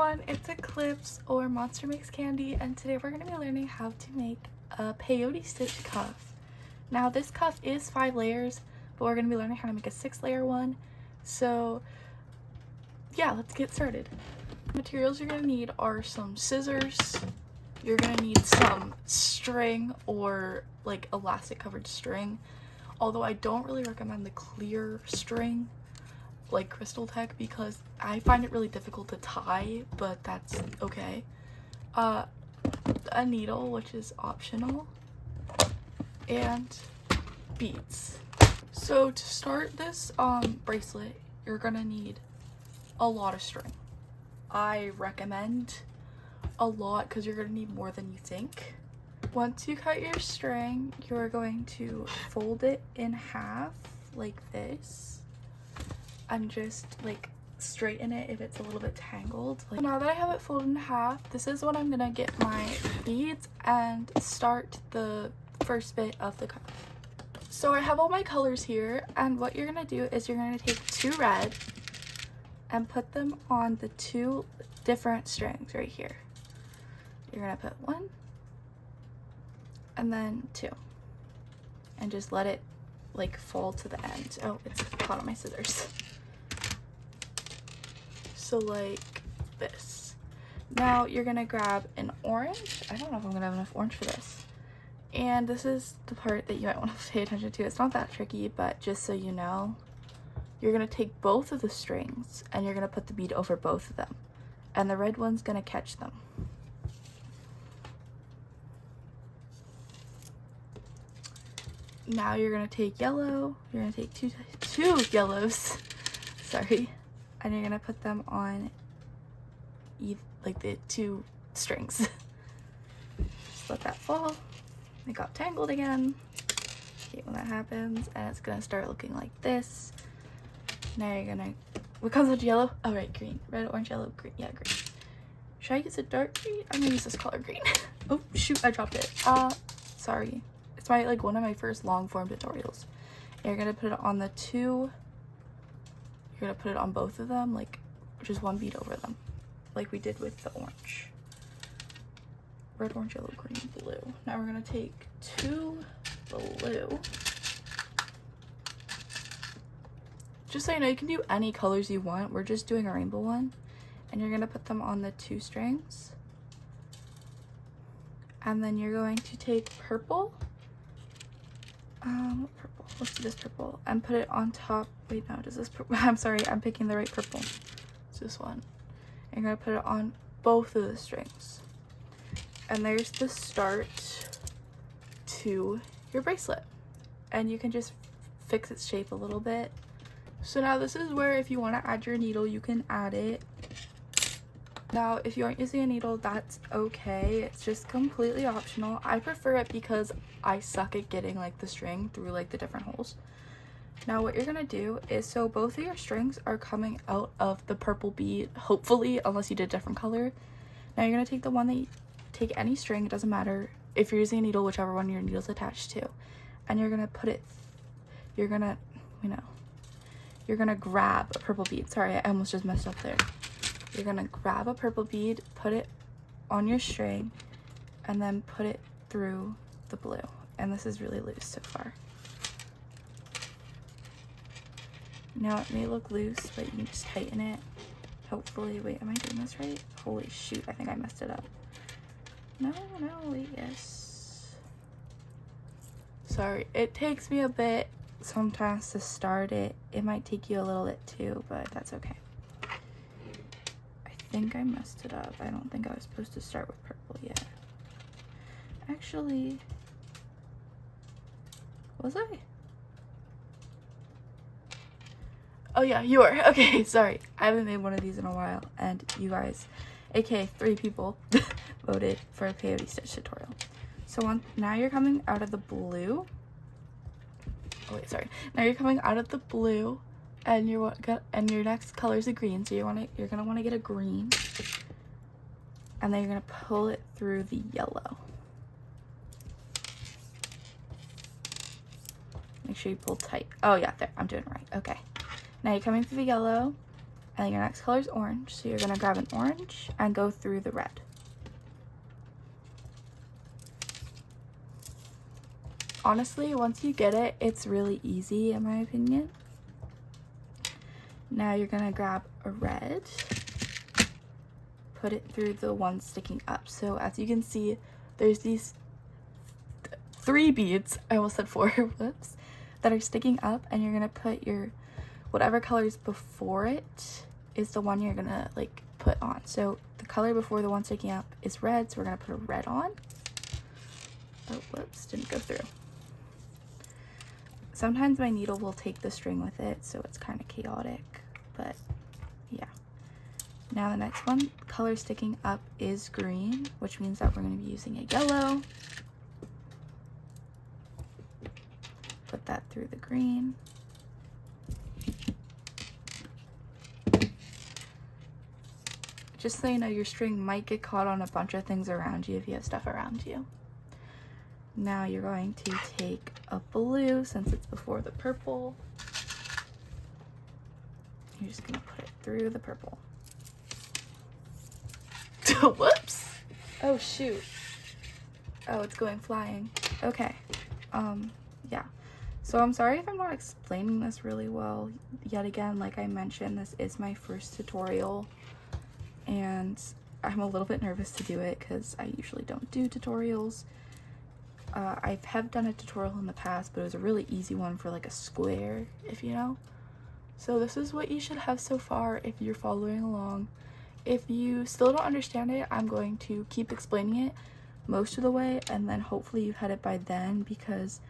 everyone, it's Eclipse or Monster Makes Candy, and today we're going to be learning how to make a peyote stitch cuff. Now this cuff is 5 layers, but we're going to be learning how to make a 6-layer one. So yeah, let's get started. Materials you're going to need are some scissors, you're going to need some string or like elastic covered string, although I don't really recommend the clear string like Crystal Tech because I find it really difficult to tie, but that's okay. A needle, which is optional, and beads. So to start this bracelet, you're gonna need a lot of string. I recommend a lot because you're gonna need more than you think. Once you cut your string, you're going to fold it in half like this and just like straighten it if it's a little bit tangled. Like, now that I have it folded in half, this is when I'm gonna get my beads and start the first bit of the cuff. So I have all my colors here, and what you're gonna do is you're gonna take 2 red and put them on the 2 different strings right here. You're gonna put 1 and then 2 and just let it like fall to the end. Oh, it's caught on my scissors. So like this. Now you're gonna grab an orange. I don't know if I'm gonna have enough orange for this. And this is the part that you might want to pay attention to. It's not that tricky, but just so you know, you're gonna take both of the strings and you're gonna put the bead over both of them. And the red one's gonna catch them. Now you're gonna take yellow. You're gonna take two yellows. Sorry. And you're gonna put them on like the 2 strings. Just let that fall. It got tangled again. Hate when that happens. And it's gonna start looking like this. Now you're gonna, what comes with yellow? Oh right, green. Red, orange, yellow, green. Yeah, green. Should I use a dark green? I'm gonna use this color green. Oh shoot, I dropped it. Sorry. It's like one of my first long form tutorials. And you're gonna put it on the 2. You're gonna put it on both of them, like just 1 bead over them, like we did with the orange. Red, orange, yellow, green, blue. Now we're gonna take 2 blue. Just so you know, you can do any colors you want. We're just doing a rainbow one. And you're gonna put them on the 2 strings. And then you're going to take purple. What purple? Let's do this purple and put it on top. Wait, no, does this purple? I'm sorry, I'm picking the right purple. It's this one. And you're gonna put it on both of the strings. And there's the start to your bracelet. And you can just fix its shape a little bit. So now this is where if you want to add your needle, you can add it. Now, if you aren't using a needle, that's okay. It's just completely optional. I prefer it because I suck at getting like the string through like the different holes. Now what you're gonna do is, so both of your strings are coming out of the purple bead, hopefully, unless you did a different color. Now you're gonna take the one that take any string, it doesn't matter if you're using a needle, whichever one your needle's attached to, and you're gonna put it, you're gonna grab a purple bead. Sorry, I almost just messed up there. You're gonna grab a purple bead, put it on your string, and then put it through the blue. And this is really loose so far. Now it may look loose, but you can just tighten it. Hopefully, wait, am I doing this right? Holy shoot, I think I messed it up. No, wait, yes. Sorry, it takes me a bit sometimes to start it. It might take you a little bit too, but that's okay. I think I messed it up. I don't think I was supposed to start with purple yet. Actually, was I? Oh yeah, you are. Okay, sorry. I haven't made one of these in a while, and you guys, aka 3 people, voted for a peyote stitch tutorial. So now you're coming out of the blue. Oh wait, sorry. Now you're coming out of the blue, and your next color is a green. So you're gonna want to get a green, and then you're gonna pull it through the yellow. Make sure you pull tight. Oh yeah, there. I'm doing it right. Okay. Now you're coming through the yellow, And your next color is orange, so you're gonna grab an orange and go through the red. Honestly, once you get it, it's really easy in my opinion. Now you're gonna grab a red, put it through the one sticking up. So as you can see, there's these 3 beads, I almost said 4, whoops, that are sticking up, and you're gonna put your whatever colors before it is the one you're gonna like put on. So the color before the one sticking up is red, so we're gonna put a red on. Oh, whoops, didn't go through. Sometimes my needle will take the string with it, so it's kind of chaotic, but yeah. Now the next one, color sticking up is green, which means that we're going to be using a yellow. Put that through the green. Just so you know, your string might get caught on a bunch of things around you if you have stuff around you. Now you're going to take a blue, since it's before the purple. You're just gonna put it through the purple. Whoops! Oh shoot. Oh, it's going flying. Okay. Yeah. So I'm sorry if I'm not explaining this really well. Yet again, like I mentioned, this is my first tutorial. And I'm a little bit nervous to do it because I usually don't do tutorials. I have done a tutorial in the past, but it was a really easy one for like a square, if you know. So this is what you should have so far if you're following along. If you still don't understand it, I'm going to keep explaining it most of the way, and then hopefully you've had it by then, because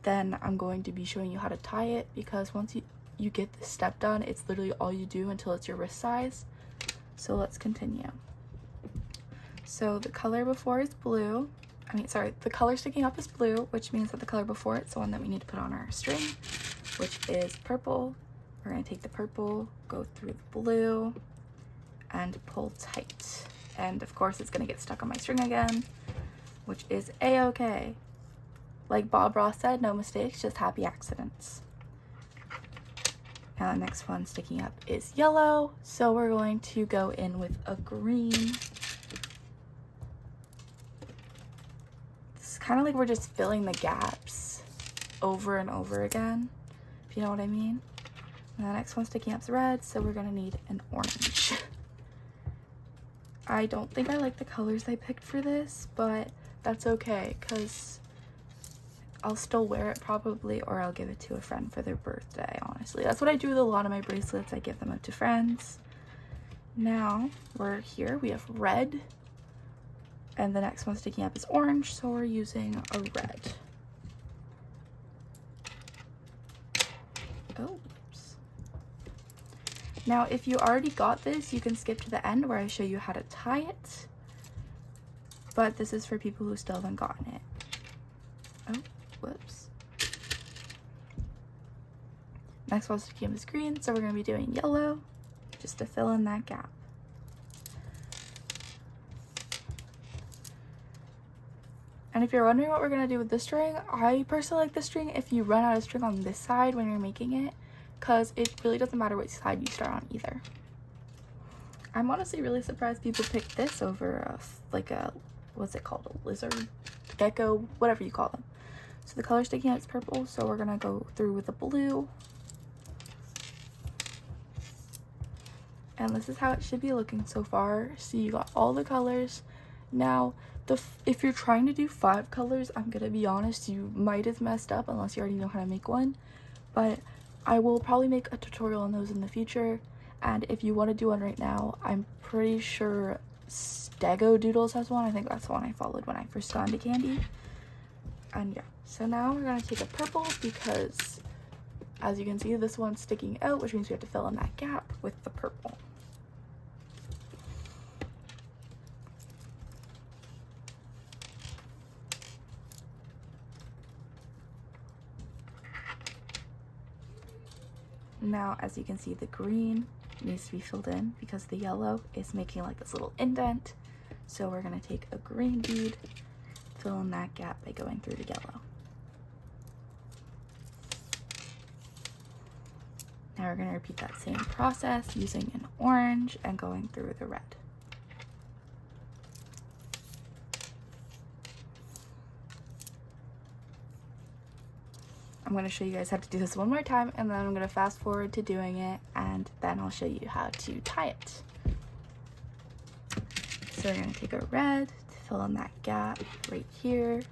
then I'm going to be showing you how to tie it, because once you get this step done, it's literally all you do until it's your wrist size. So let's continue. So the color before is blue. The color sticking up is blue, which means that the color before it's the one that we need to put on our string, which is purple. We're going to take the purple, go through the blue, and pull tight. And of course, it's going to get stuck on my string again, which is a-okay. Like Bob Ross said, no mistakes, just happy accidents. Now the next one sticking up is yellow, so we're going to go in with a green. Kind of like we're just filling the gaps over and over again, if you know what I mean. And the next one sticking up is red, so we're gonna need an orange. I don't think I like the colors I picked for this, but that's okay, because I'll still wear it probably, or I'll give it to a friend for their birthday, honestly. That's what I do with a lot of my bracelets. I give them up to friends. Now we're here, we have red. And the next one sticking up is orange, so we're using a red. Oh, oops. Now, if you already got this, you can skip to the end where I show you how to tie it. But this is for people who still haven't gotten it. Oh, whoops. Next one sticking up is green, so we're going to be doing yellow, just to fill in that gap. And if you're wondering what we're going to do with this string, I personally like this string if you run out of string on this side when you're making it, because it really doesn't matter which side you start on either. I'm honestly really surprised people picked this over what's it called, a lizard, gecko, whatever you call them. So the color sticking out is purple, so we're going to go through with the blue. And this is how it should be looking so far. So you got all the colors. Now, if you're trying to do 5 colors, I'm gonna be honest, you might have messed up unless you already know how to make one. But I will probably make a tutorial on those in the future. And if you want to do one right now, I'm pretty sure Stego Doodles has one. I think that's the one I followed when I first got into Kandi. And yeah, so now we're gonna take a purple, because as you can see, this one's sticking out, which means we have to fill in that gap with the purple. Now, as you can see, the green needs to be filled in because the yellow is making like this little indent. So we're going to take a green bead, fill in that gap by going through the yellow. Now we're going to repeat that same process using an orange and going through the red. I'm going to show you guys how to do this one more time, and then I'm going to fast forward to doing it, and then I'll show you how to tie it. So we're going to take a red to fill in that gap right here,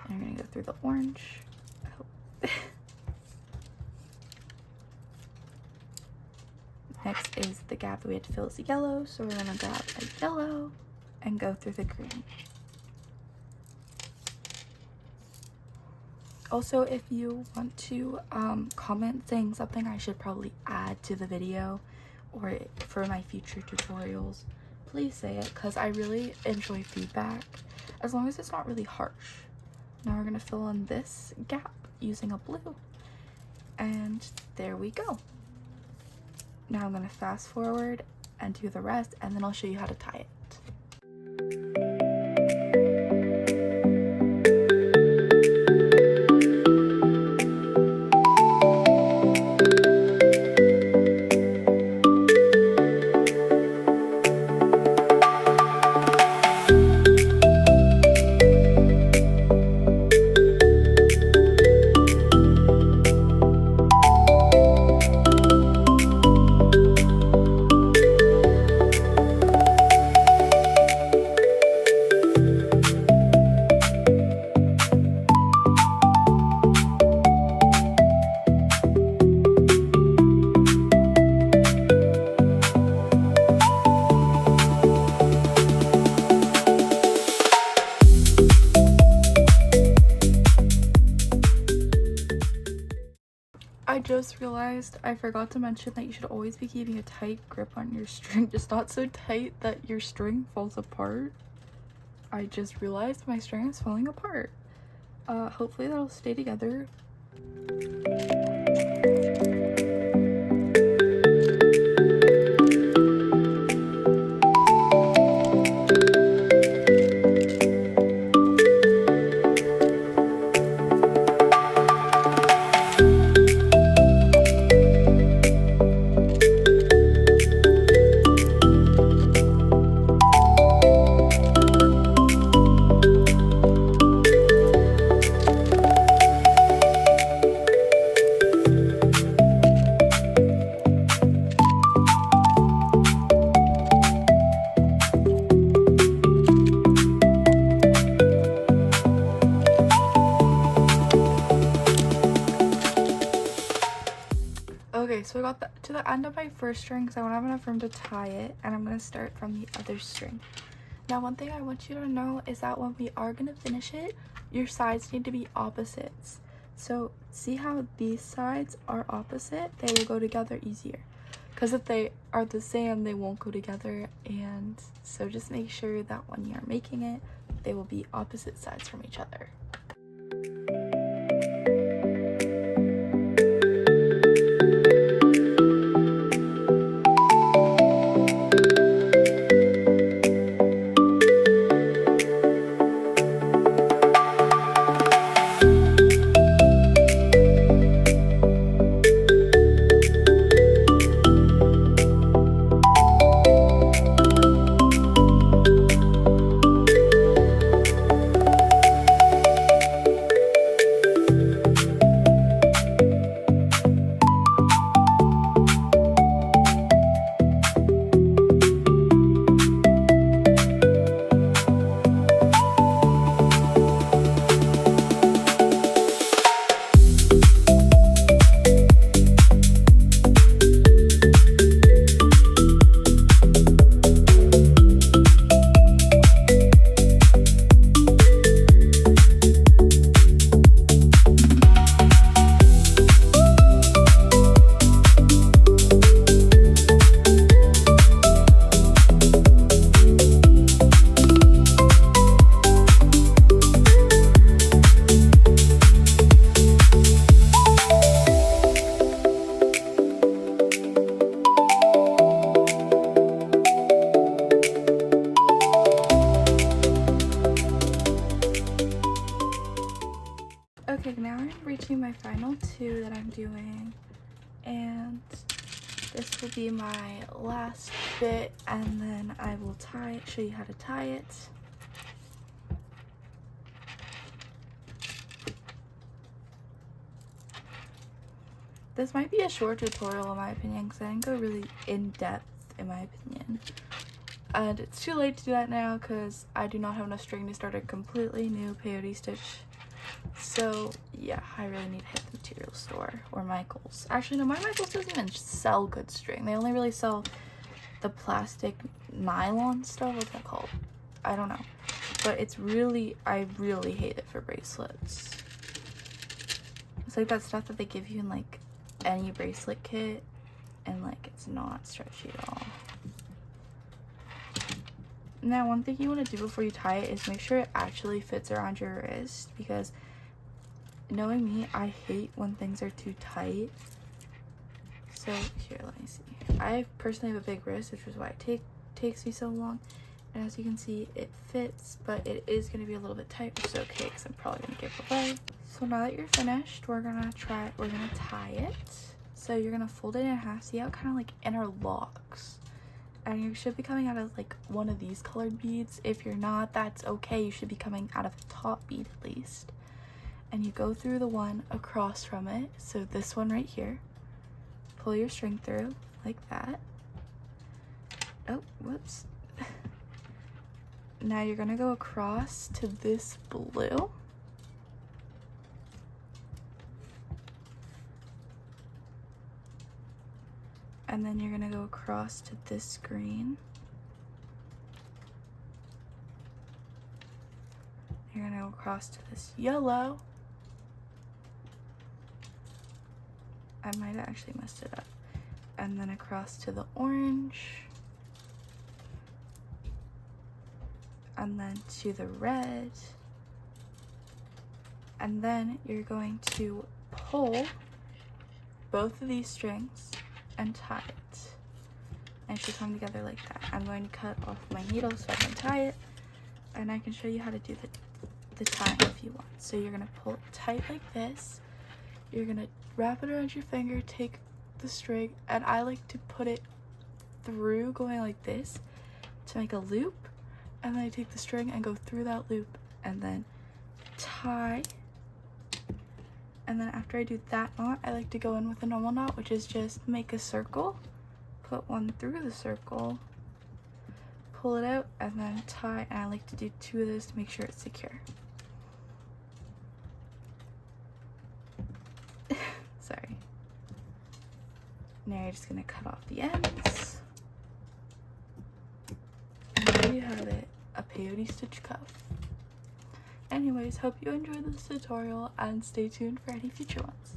and we're going to go through the orange. Oh. Next is the gap that we have to fill is the yellow, so we're going to grab a yellow and go through the green. Also, if you want to comment saying something I should probably add to the video or for my future tutorials, please say it, because I really enjoy feedback, as long as it's not really harsh. Now we're going to fill in this gap using a blue, and there we go. Now I'm going to fast forward and do the rest, and then I'll show you how to tie it. I just realized I forgot to mention that you should always be keeping a tight grip on your string, just not so tight that your string falls apart. I just realized my string is falling apart. Hopefully that'll stay together. Okay, so I got to the end of my first string because I won't have enough room to tie it, and I'm going to start from the other string. Now, one thing I want you to know is that when we are going to finish it, your sides need to be opposites. So see how these sides are opposite? They will go together easier. Because if they are the same, they won't go together. And so just make sure that when you're making it, they will be opposite sides from each other. Okay, now I'm reaching my final two that I'm doing, and This will be my last bit, and then I will show you how to tie it. This might be a short tutorial in my opinion because I didn't go really in depth in my opinion. And it's too late to do that now because I do not have enough string to start a completely new peyote stitch. So yeah, I really need to hit the material store or Michael's. Actually, no, my Michael's doesn't even sell good string. They only really sell the plastic nylon stuff. What's that called? I don't know. But it's really, I really hate it for bracelets. It's like that stuff that they give you in like any bracelet kit, and like it's not stretchy at all. Now, one thing you want to do before you tie it is make sure it actually fits around your wrist, because knowing me, I hate when things are too tight. So here, let me see. I personally have a big wrist, which is why it takes me so long. And as you can see, it fits, but it is going to be a little bit tight, which is okay because I'm probably going to give it away. So now that you're finished, we're going to tie it. So you're going to fold it in half. See how it kind of like interlocks? And you should be coming out of like one of these colored beads. If you're not, that's okay. You should be coming out of the top bead at least. And you go through the one across from it. So this one right here. Pull your string through like that. Oh, whoops. Now you're gonna go across to this blue. And then you're gonna go across to this green. You're gonna go across to this yellow. I might have actually messed it up. And then across to the orange. And then to the red. And then you're going to pull both of these strings and tie it. And it should come together like that. I'm going to cut off my needle so I can tie it, and I can show you how to do the tying if you want. So you're gonna pull it tight like this. You're gonna wrap it around your finger, take the string, and I like to put it through, going like this to make a loop, and then I take the string and go through that loop and then tie. And then after I do that knot, I like to go in with a normal knot, which is just make a circle, put one through the circle, pull it out, and then tie. And I like to do two of those to make sure it's secure. Sorry. Now you're just gonna cut off the ends. And there you have it, a peyote stitch cuff. Anyways, hope you enjoyed this tutorial and stay tuned for any future ones.